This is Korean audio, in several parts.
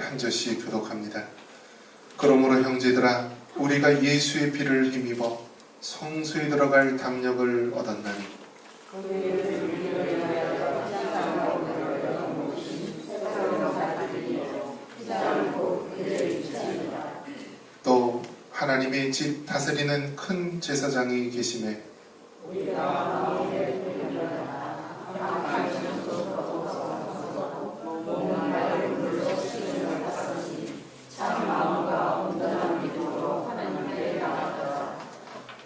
한 절씩 교독합니다. 그러므로 형제들아, 우리가 예수의 피를 힘입어 성소에 들어갈 담력을 얻었나니 또 하나님의 집 다스리는 큰 제사장이 계심에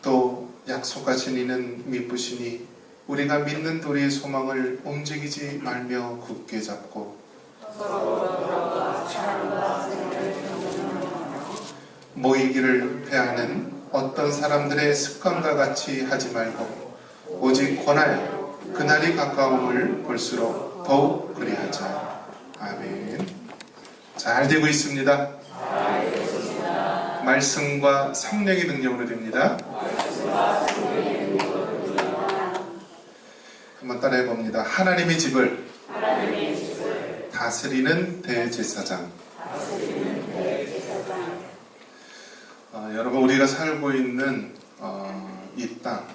또 약속하신 이는 미쁘시니 우리가 믿는 도리의 소망을 움직이지 말며 굳게 잡고 모이기를 패하는 어떤 사람들의 습관과 같이 하지 말고 오직 권하여 그날이 가까움을 볼수록 더욱 그리하자. 아멘. 잘 되고 있습니다. 말씀과 성령의 능력으로 됩니다. 한번 따라해 봅니다. 하나님의 집을 다스리는 대제사장. 여러분, 우리가 살고 있는 이 땅,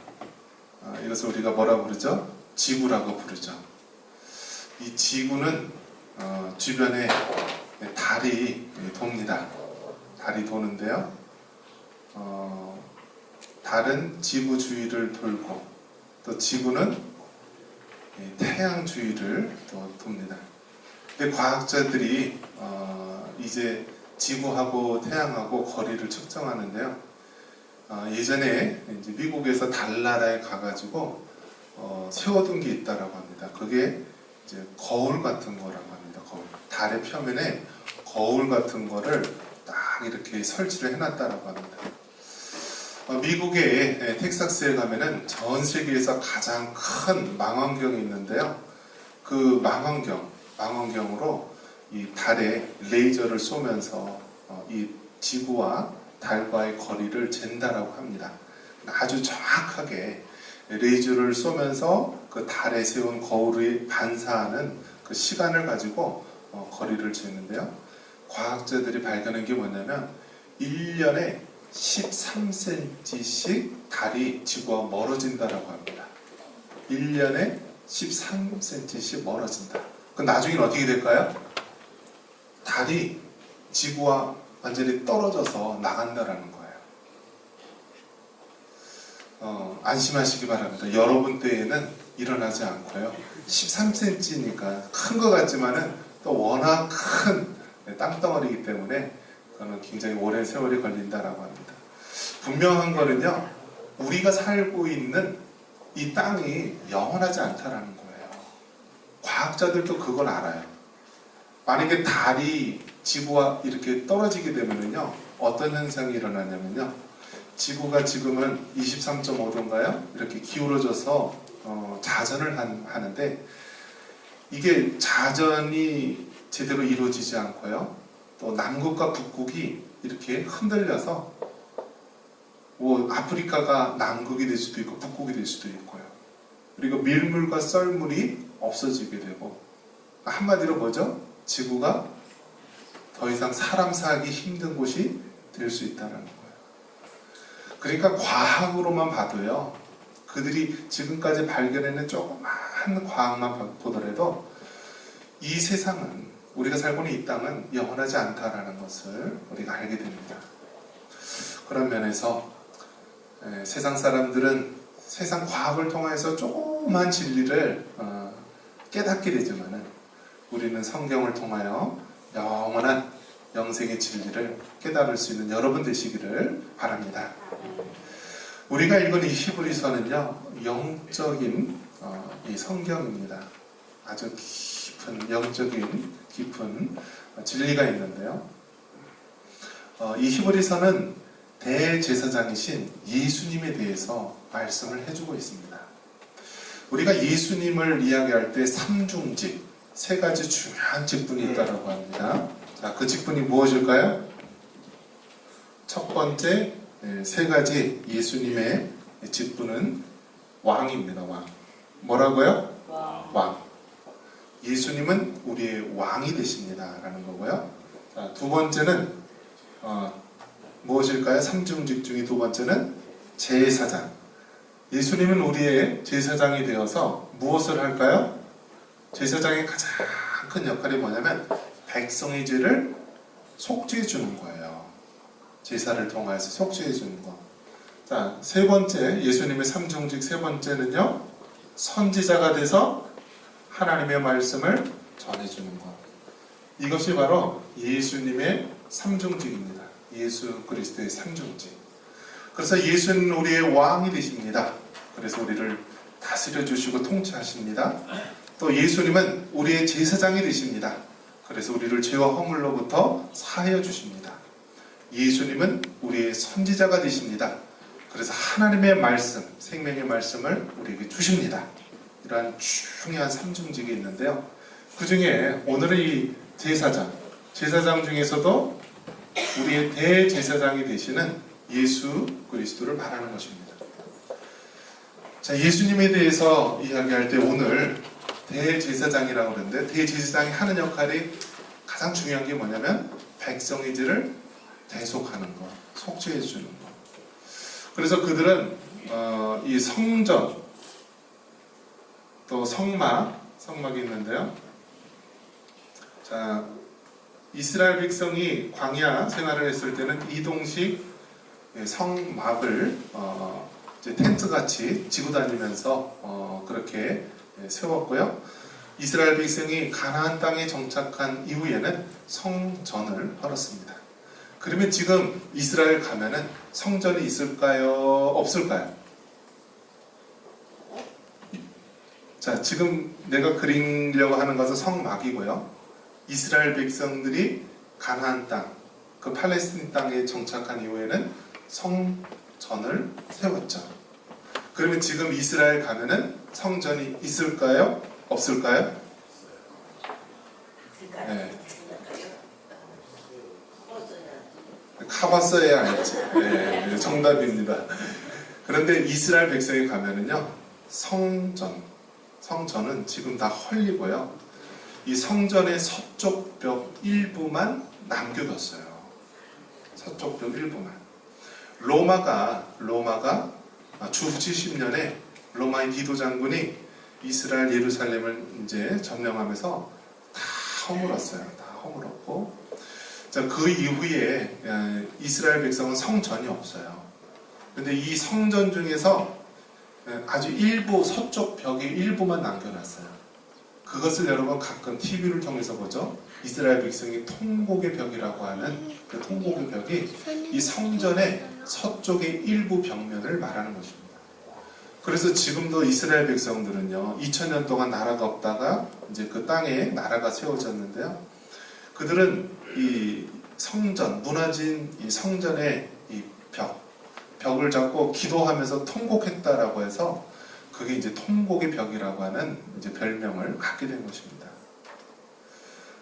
이것을 우리가 뭐라고 부르죠? 지구라고 부르죠. 이 지구는 주변에 달이 돕니다. 달이 도는데요, 달은 지구 주위를 돌고 또 지구는 태양 주위를 또 돕니다. 근데 과학자들이 이제 지구하고 태양하고 거리를 측정하는데요, 예전에 이제 미국에서 달나라에 가가지고 세워둔 게 있다라고 합니다. 그게 이제 거울 같은 거라고 합니다. 거울. 달의 표면에 거울 같은 거를 딱 이렇게 설치를 해놨다라고 합니다. 미국의 텍사스에 가면은 전 세계에서 가장 큰 망원경이 있는데요, 그 망원경으로 이 달에 레이저를 쏘면서 이 지구와 달과의 거리를 잰다라고 합니다. 아주 정확하게 레이저를 쏘면서 그 달에 세운 거울이 반사하는 그 시간을 가지고 거리를 재는데요, 과학자들이 발견한 게 뭐냐면 1년에 13cm씩 달이 지구와 멀어진다라고 합니다. 1년에 13cm씩 멀어진다. 그럼 나중에는 어떻게 될까요? 달이 지구와 완전히 떨어져서 나간다라는 거예요. 안심하시기 바랍니다. 여러분 때에는 일어나지 않고요, 13cm니까 큰 것 같지만은 또 워낙 큰 땅덩어리이기 때문에 그거는 굉장히 오랜 세월이 걸린다라고 합니다. 분명한 거는요, 우리가 살고 있는 이 땅이 영원하지 않다라는 거예요. 과학자들도 그걸 알아요. 만약에 달이 지구와 이렇게 떨어지게 되면요, 어떤 현상이 일어나냐면요, 지구가 지금은 23.5도인가요? 이렇게 기울어져서 자전을 하는데, 이게 자전이 제대로 이루어지지 않고요, 또 남극과 북극이 이렇게 흔들려서 뭐 아프리카가 남극이 될 수도 있고 북극이 될 수도 있고요, 그리고 밀물과 썰물이 없어지게 되고, 한마디로 뭐죠? 지구가 더 이상 사람 살기 힘든 곳이 될 수 있다는 거예요. 그러니까 과학으로만 봐도요, 그들이 지금까지 발견해낸 조그마한 과학만 보더라도 이 세상은, 우리가 살고 있는 이 땅은 영원하지 않다라는 것을 우리가 알게 됩니다. 그런 면에서 세상 사람들은 세상 과학을 통해서 조그만 진리를 깨닫게 되지만은, 우리는 성경을 통하여 영원한 영생의 진리를 깨달을 수 있는 여러분 되시기를 바랍니다. 우리가 읽은 이 히브리서는요, 영적인 이 성경입니다. 아주 깊은 영적인 깊은 진리가 있는데요, 이 히브리서는 대제사장이신 예수님에 대해서 말씀을 해주고 있습니다. 우리가 예수님을 이야기할 때 삼중직, 세 가지 중요한 직분이 있다고 합니다. 자, 그 직분이 무엇일까요? 첫 번째, 세 가지 예수님의 직분은 왕입니다. 왕. 뭐라고요? 왕. 예수님은 우리의 왕이 되십니다 라는 거고요. 자, 두 번째는 무엇일까요? 삼중직 중에 두 번째는 제사장. 예수님은 우리의 제사장이 되어서 무엇을 할까요? 제사장의 가장 큰 역할이 뭐냐면 백성의 죄를 속죄해 주는 거예요. 제사를 통해서 속죄해 주는 거. 자, 세 번째, 예수님의 삼중직 세 번째는요, 선지자가 돼서 하나님의 말씀을 전해주는 것. 이것이 바로 예수님의 삼중직입니다. 예수 그리스도의 삼중직. 그래서 예수는 우리의 왕이 되십니다. 그래서 우리를 다스려 주시고 통치하십니다. 또 예수님은 우리의 제사장이 되십니다. 그래서 우리를 죄와 허물로부터 사하여 주십니다. 예수님은 우리의 선지자가 되십니다. 그래서 하나님의 말씀, 생명의 말씀을 우리에게 주십니다. 이러한 중요한 삼중직이 있는데요. 그 중에 오늘은 이 제사장 중에서도 우리의 대제사장이 되시는 예수 그리스도를 말하는 것입니다. 자, 예수님에 대해서 이야기할 때 오늘 대제사장이라고 그러는데, 대제사장이 하는 역할이 가장 중요한 게 뭐냐면 백성의 죄를 대속하는 것, 속죄해 주는 것. 그래서 그들은 이 성전, 또 성막이 있는데요. 자, 이스라엘 백성이 광야 생활을 했을 때는 이동식 성막을 이제 텐트같이 지고 다니면서 그렇게 세웠고요. 이스라엘 백성이 가나안 땅에 정착한 이후에는 성전을 헐었습니다. 그러면 지금 이스라엘 가면은 성전이 있을까요? 없을까요? 자, 지금 내가 그리려고 하는 것은 성막이고요. 이스라엘 백성들이 가나안 땅, 그 팔레스틴 땅에 정착한 이후에는 성전을 세웠죠. 그러면 지금 이스라엘 가면은 성전이 있을까요? 없을까요? 네. 가봤어야 알지. 네, 정답입니다. 그런데 이스라엘 백성이 가면은요, 성전은 지금 다 헐리고요. 이 성전의 서쪽 벽 일부만 남겨뒀어요. 서쪽 벽 일부만. 로마가 주 70년에 로마의 디도 장군이 이스라엘 예루살렘을 이제 점령하면서 다 허물었어요. 다 허물었고, 자, 그 이후에 이스라엘 백성은 성전이 없어요. 근데 이 성전 중에서 아주 일부, 서쪽 벽의 일부만 남겨놨어요. 그것을 여러분 가끔 TV를 통해서 보죠. 이스라엘 백성이 통곡의 벽이라고 하는 그 통곡의 벽이 이 성전의 서쪽의 일부 벽면을 말하는 것입니다. 그래서 지금도 이스라엘 백성들은요, 2000년 동안 나라가 없다가 이제 그 땅에 나라가 세워졌는데요. 그들은 이 성전, 무너진 이 성전의 이 벽을 잡고 기도하면서 통곡했다라고 해서 그게 이제 통곡의 벽이라고 하는 이제 별명을 갖게 된 것입니다.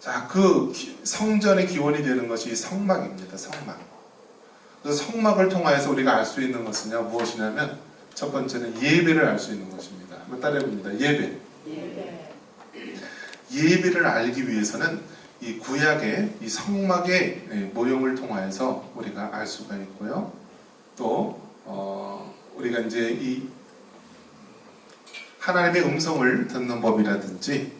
자, 그 성전의 기원이 되는 것이 성막입니다. 성막. 그래서 성막을 통하여서 우리가 알 수 있는 것은요, 무엇이냐면 첫 번째는 예배를 알 수 있는 것입니다. 한번 따라해봅니다. 예배를 알기 위해서는 이 구약의 이 성막의 모형을 통하여서 우리가 알 수가 있고요. 또 우리가 이제 이 하나님의 음성을 듣는 법이라든지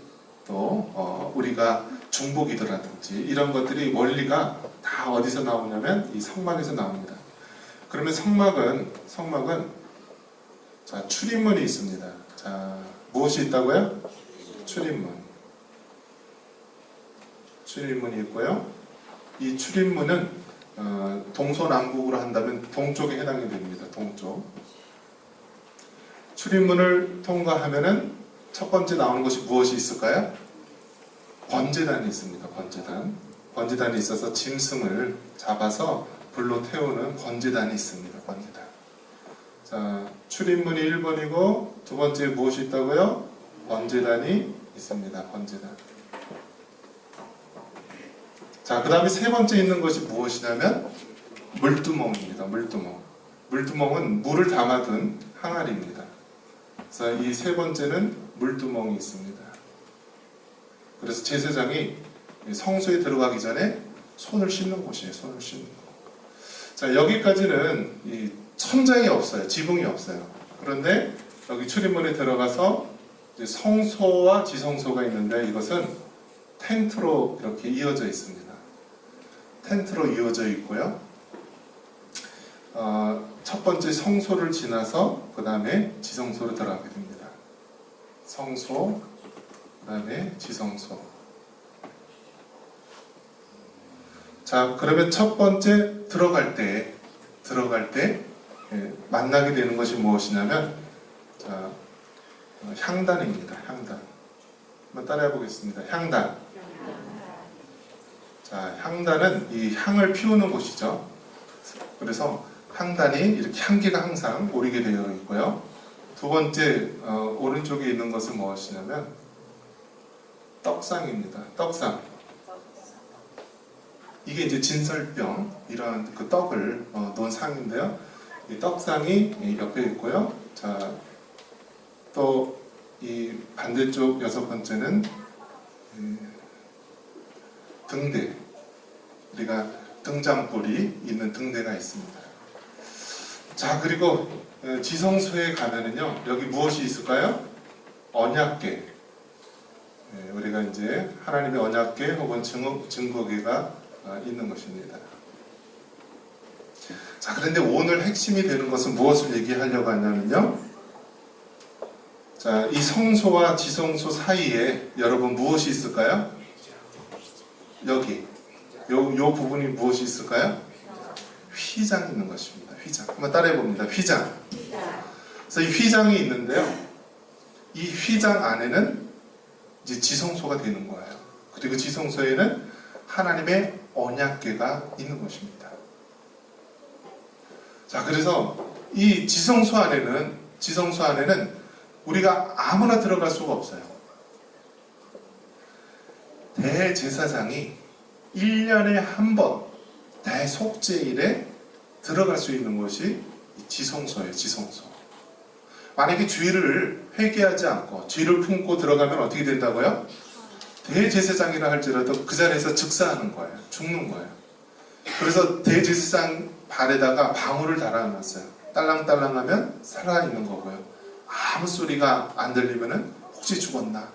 또 우리가 중보기도라든지 이런 것들이 원리가 다 어디서 나오냐면 이 성막에서 나옵니다. 그러면 성막은 자, 출입문이 있습니다. 자, 무엇이 있다고요? 출입문이 있고요. 이 출입문은 동서남북으로 한다면 동쪽에 해당이 됩니다. 동쪽. 출입문을 통과하면은 첫 번째 나오는 것이 무엇이 있을까요? 번제단이 있습니다. 번제단이 있어서 짐승을 잡아서 불로 태우는 번제단이 있습니다. 번제단. 자, 출입문이 1번이고 두 번째 무엇이 있다고요? 번제단이 있습니다. 번제단. 자, 그 다음에 세 번째 있는 것이 무엇이냐면 물두멍입니다. 물두멍은 물을 담아둔 항아리입니다. 그래서 이 세 번째는 물두멍이 있습니다. 그래서 제사장이 성소에 들어가기 전에 손을 씻는 곳이에요. 손을 씻는 곳. 자, 여기까지는 이 천장이 없어요. 지붕이 없어요. 그런데 여기 출입문에 들어가서 이제 성소와 지성소가 있는데 이것은 텐트로 이렇게 이어져 있습니다. 텐트로 이어져 있고요. 첫 번째 성소를 지나서 그 다음에 지성소로 들어가게 됩니다. 성소, 그 다음에 지성소. 자, 그러면 첫 번째 들어갈 때 만나게 되는 것이 무엇이냐면, 자, 향단입니다. 향단. 한번 따라해 보겠습니다. 향단. 자, 향단은 이 향을 피우는 곳이죠. 그래서 향단이 이렇게 향기가 항상 오르게 되어 있고요. 두 번째, 오른쪽에 있는 것은 무엇이냐면 떡상입니다. 떡상. 이게 이제 진설병, 이런 그 떡을 놓은 상인데요. 이 떡상이 옆에 있고요. 자, 또 이 반대쪽 여섯 번째는 등대. 우리가 등잔불이 있는 등대가 있습니다. 자, 그리고 지성소에 가면은요, 여기 무엇이 있을까요? 언약궤. 우리가 이제 하나님의 언약궤 혹은 증거궤가 있는 것입니다. 자, 그런데 오늘 핵심이 되는 것은 무엇을 얘기하려고 하냐면요. 자, 이 성소와 지성소 사이에 여러분 무엇이 있을까요? 여기. 요 부분이 무엇이 있을까요? 휘장이 있는 것입니다. 휘장. 한번 따라해 봅니다. 휘장. 그래서 이 휘장이 있는데요. 이 휘장 안에는 이제 지성소가 되는 거예요. 그리고 지성소에는 하나님의 언약궤가 있는 것입니다. 자, 그래서 이 지성소 안에는 우리가 아무나 들어갈 수가 없어요. 대제사장이 1년에 한 번 대속죄일에 들어갈 수 있는 것이 지성소예요. 지성소. 만약에 죄를 회개하지 않고 죄를 품고 들어가면 어떻게 된다고요? 대제사장이라 할지라도 그 자리에서 즉사하는 거예요. 죽는 거예요. 그래서 대제사장 발에다가 방울을 달아놨어요. 딸랑딸랑하면 살아있는 거고요. 아무 소리가 안 들리면은 혹시 죽었나?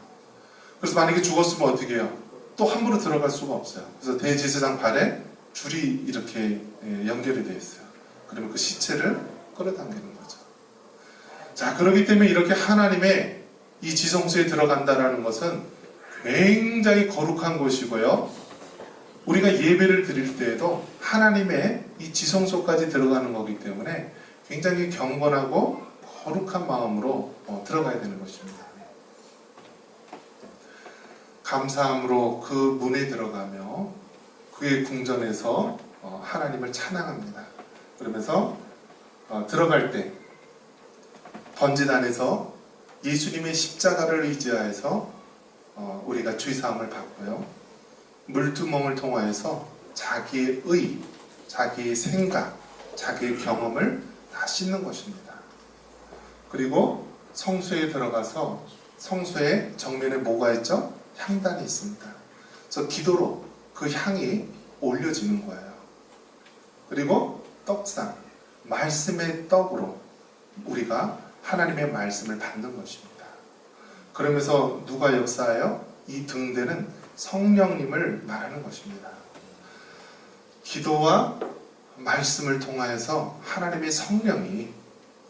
그래서 만약에 죽었으면 어떻게 해요? 또 함부로 들어갈 수가 없어요. 그래서 대제사장 발에 줄이 이렇게 연결이 되어 있어요. 그러면 그 시체를 끌어당기는 거죠. 자, 그렇기 때문에 이렇게 하나님의 이 지성소에 들어간다라는 것은 굉장히 거룩한 곳이고요. 우리가 예배를 드릴 때에도 하나님의 이 지성소까지 들어가는 거기 때문에 굉장히 경건하고 거룩한 마음으로 들어가야 되는 것입니다. 감사함으로 그 문에 들어가며 그의 궁전에서 하나님을 찬양합니다. 그러면서 들어갈 때 번제단에서 예수님의 십자가를 의지하여서 우리가 죄사함을 받고요. 물두멍을 통하여서 자기의 의, 자기의 생각, 자기의 경험을 다 씻는 것입니다. 그리고 성소에 들어가서 성소의 정면에 뭐가 있죠? 향단이 있습니다. 그래서 기도로 그 향이 올려지는 거예요. 그리고 떡상, 말씀의 떡으로 우리가 하나님의 말씀을 받는 것입니다. 그러면서 누가 역사하여? 이 등대는 성령님을 말하는 것입니다. 기도와 말씀을 통하여서 하나님의 성령이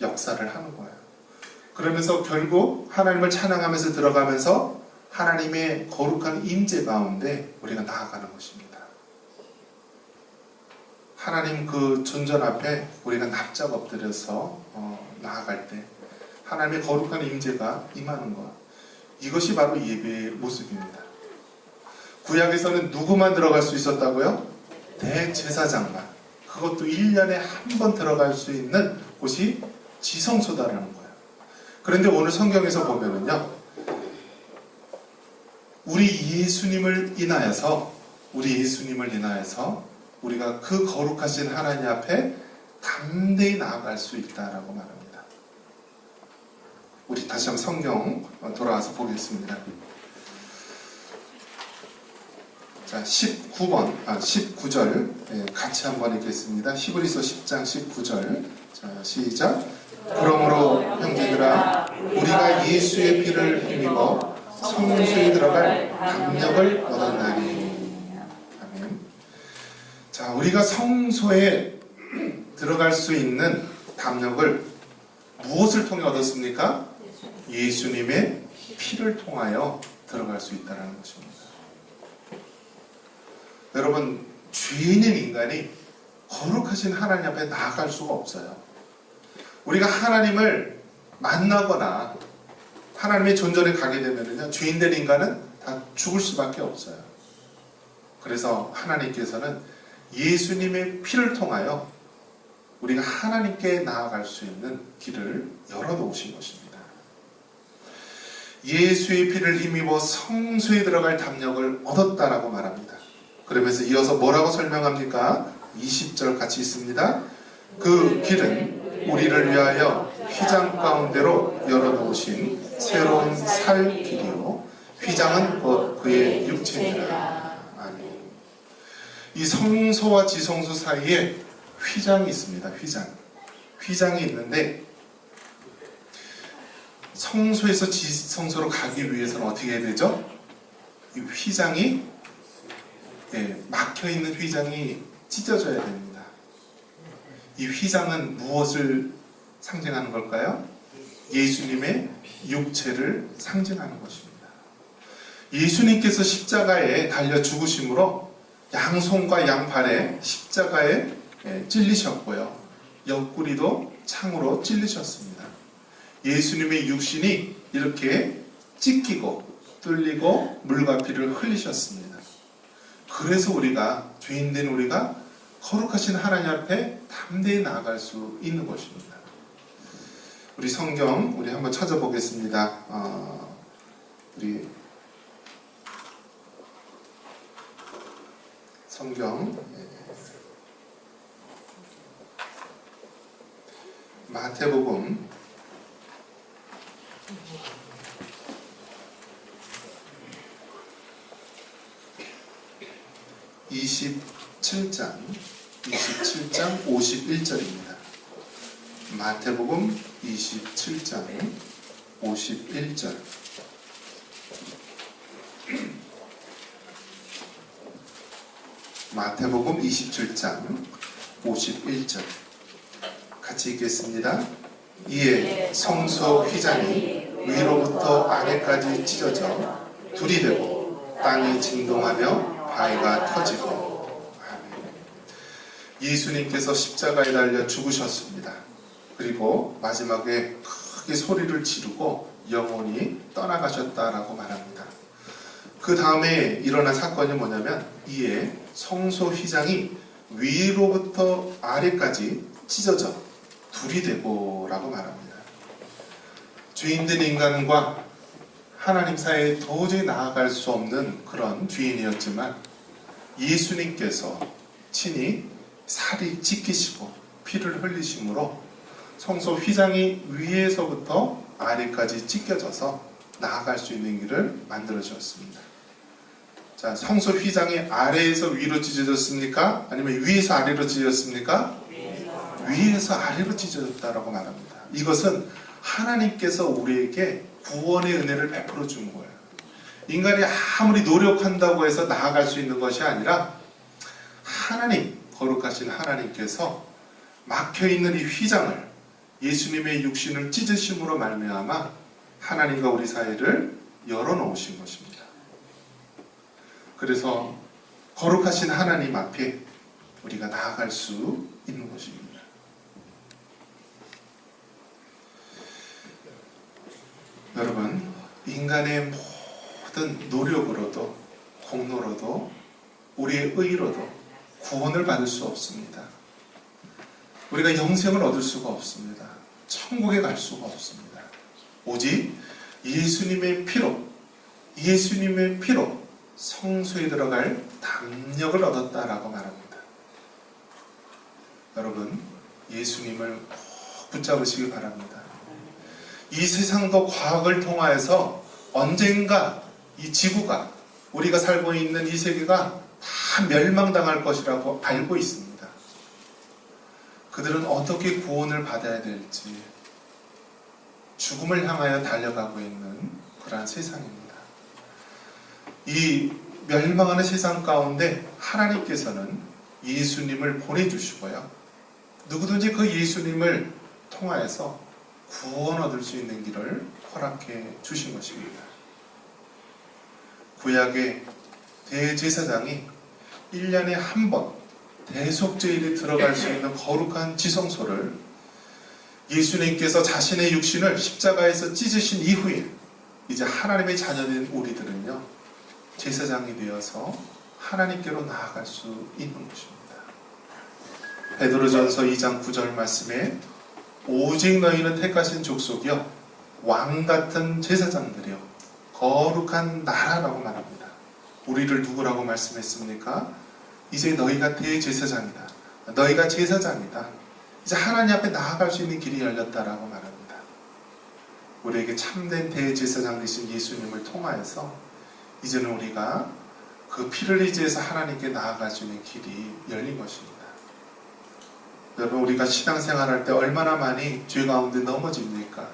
역사를 하는 거예요. 그러면서 결국 하나님을 찬양하면서 들어가면서 하나님의 거룩한 임재 가운데 우리가 나아가는 것입니다. 하나님 그 존전 앞에 우리가 납작 엎드려서 나아갈 때 하나님의 거룩한 임재가 임하는 것, 이것이 바로 예배의 모습입니다. 구약에서는 누구만 들어갈 수 있었다고요? 대제사장만. 그것도 1년에 한 번 들어갈 수 있는 곳이 지성소다라는 거예요. 그런데 오늘 성경에서 보면은요, 우리 예수님을 인하여서 우리가 그 거룩하신 하나님 앞에 담대히 나아갈 수 있다라고 말합니다. 우리 다시 한번 성경 돌아와서 보겠습니다. 자, 19절 같이 한번 읽겠습니다. 히브리서 10장 19절. 자, 시작. 그러므로 형제들아 우리가 예수의 피를 힘입어 성소에 들어갈 담력을 얻었나니. 아멘. 자, 우리가 성소에 들어갈 수 있는 담력을 무엇을 통해 얻었습니까? 예수님의 피를 통하여 들어갈 수 있다는 것입니다. 여러분, 죄인인 인간이 거룩하신 하나님 앞에 나아갈 수가 없어요. 우리가 하나님을 만나거나 하나님의 존전에 가게 되면요, 죄인된 인간은 다 죽을 수밖에 없어요. 그래서 하나님께서는 예수님의 피를 통하여 우리가 하나님께 나아갈 수 있는 길을 열어놓으신 것입니다. 예수의 피를 힘입어 성소에 들어갈 담력을 얻었다라고 말합니다. 그러면서 이어서 뭐라고 설명합니까? 20절 같이 있습니다. 그 길은 우리를 위하여 휘장 가운데로 열어놓으신 새로운 살 길이요 휘장은 곧 그의 육체니라. 아멘. 이 성소와 지성소 사이에 휘장이 있습니다. 휘장이 있는데 성소에서 지성소로 가기 위해서는 어떻게 해야 되죠? 이 휘장이 막혀있는 휘장이 찢어져야 됩니다. 이 휘장은 무엇을 상징하는 걸까요? 예수님의 육체를 상징하는 것입니다. 예수님께서 십자가에 달려 죽으심으로 양손과 양팔에 십자가에 찔리셨고요. 옆구리도 창으로 찔리셨습니다. 예수님의 육신이 이렇게 찢기고 뚫리고 물과 피를 흘리셨습니다. 그래서 우리가 죄인된 우리가 거룩하신 하나님 앞에 담대히 나아갈 수 있는 것입니다. 우리 성경 우리 한번 찾아보겠습니다. 우리 성경 마태복음 27장 51절입니다. 마태복음 27장 51절. 마태복음 27장 51절 같이 읽겠습니다. 이에 성소 휘장이 위로부터 아래까지 찢어져 둘이 되고 땅이 진동하며 바위가 터지고. 아멘. 예수님께서 십자가에 달려 죽으셨습니다. 그리고 마지막에 크게 소리를 지르고 영원히 떠나가셨다라고 말합니다. 그 다음에 일어난 사건이 뭐냐면 이에 성소 휘장이 위로부터 아래까지 찢어져 둘이 되고 라고 말합니다. 죄인된 인간과 하나님 사이에 도저히 나아갈 수 없는 그런 죄인이었지만 예수님께서 친히 살이 찢기시고 피를 흘리심으로 성소 휘장이 위에서부터 아래까지 찢겨져서 나아갈 수 있는 길을 만들어 주었습니다. 자, 성소 휘장이 아래에서 위로 찢어졌습니까? 아니면 위에서 아래로 찢어졌습니까? 위에서 아래로 찢어졌다라고 말합니다. 이것은 하나님께서 우리에게 구원의 은혜를 베풀어 준 거예요. 인간이 아무리 노력한다고 해서 나아갈 수 있는 것이 아니라 하나님, 거룩하신 하나님께서 막혀있는 이 휘장을 예수님의 육신을 찢으심으로 말미암아 하나님과 우리 사이를 열어놓으신 것입니다. 그래서 거룩하신 하나님 앞에 우리가 나아갈 수 있는 것입니다. 여러분, 인간의 모든 노력으로도 공로로도 우리의 의로도 구원을 받을 수 없습니다. 우리가 영생을 얻을 수가 없습니다. 천국에 갈 수가 없습니다. 오직 예수님의 피로 성소에 들어갈 담력을 얻었다라고 말합니다. 여러분, 예수님을 꼭 붙잡으시기 바랍니다. 이 세상도 과학을 통하여서 언젠가 이 지구가 우리가 살고 있는 이 세계가 다 멸망당할 것이라고 알고 있습니다. 그들은 어떻게 구원을 받아야 될지 죽음을 향하여 달려가고 있는 그러한 세상입니다. 이 멸망하는 세상 가운데 하나님께서는 예수님을 보내주시고요. 누구든지 그 예수님을 통하여서 구원 얻을 수 있는 길을 허락해 주신 것입니다. 구약의 대제사장이 1년에 한 번 대속죄일에 들어갈 수 있는 거룩한 지성소를 예수님께서 자신의 육신을 십자가에서 찢으신 이후에 이제 하나님의 자녀된 우리들은요, 제사장이 되어서 하나님께로 나아갈 수 있는 것입니다. 베드로전서 2장 9절 말씀에 오직 너희는 택하신 족속이요 왕같은 제사장들이요 거룩한 나라라고 말합니다. 우리를 누구라고 말씀했습니까? 이제 너희가 대제사장이다. 너희가 제사장이다. 이제 하나님 앞에 나아갈 수 있는 길이 열렸다라고 말합니다. 우리에게 참된 대제사장 되신 예수님을 통하여서 이제는 우리가 그 피를 의지해서 하나님께 나아갈 수 있는 길이 열린 것입니다. 여러분, 우리가 신앙생활할 때 얼마나 많이 죄 가운데 넘어집니까?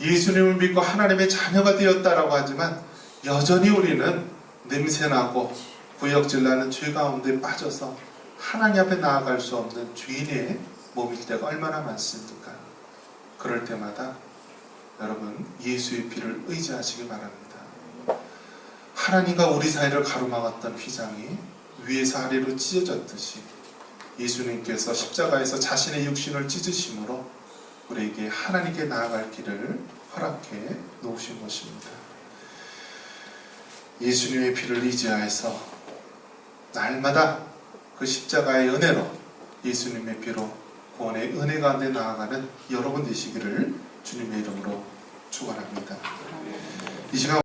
예수님을 믿고 하나님의 자녀가 되었다라고 하지만 여전히 우리는 냄새나고 구역질나는 죄 가운데 빠져서 하나님 앞에 나아갈 수 없는 죄인의 몸일 때가 얼마나 많습니까? 그럴 때마다 여러분, 예수의 피를 의지하시기 바랍니다. 하나님과 우리 사이를 가로막았던 휘장이 위에서 아래로 찢어졌듯이 예수님께서 십자가에서 자신의 육신을 찢으심으로 우리에게 하나님께 나아갈 길을 허락해 놓으신 것입니다. 예수님의 피를 의지하여서 날마다 그 십자가의 은혜로 예수님의 피로 구원의 은혜 가운데 나아가는 여러분 되시기를 주님의 이름으로 축원합니다. 이 시간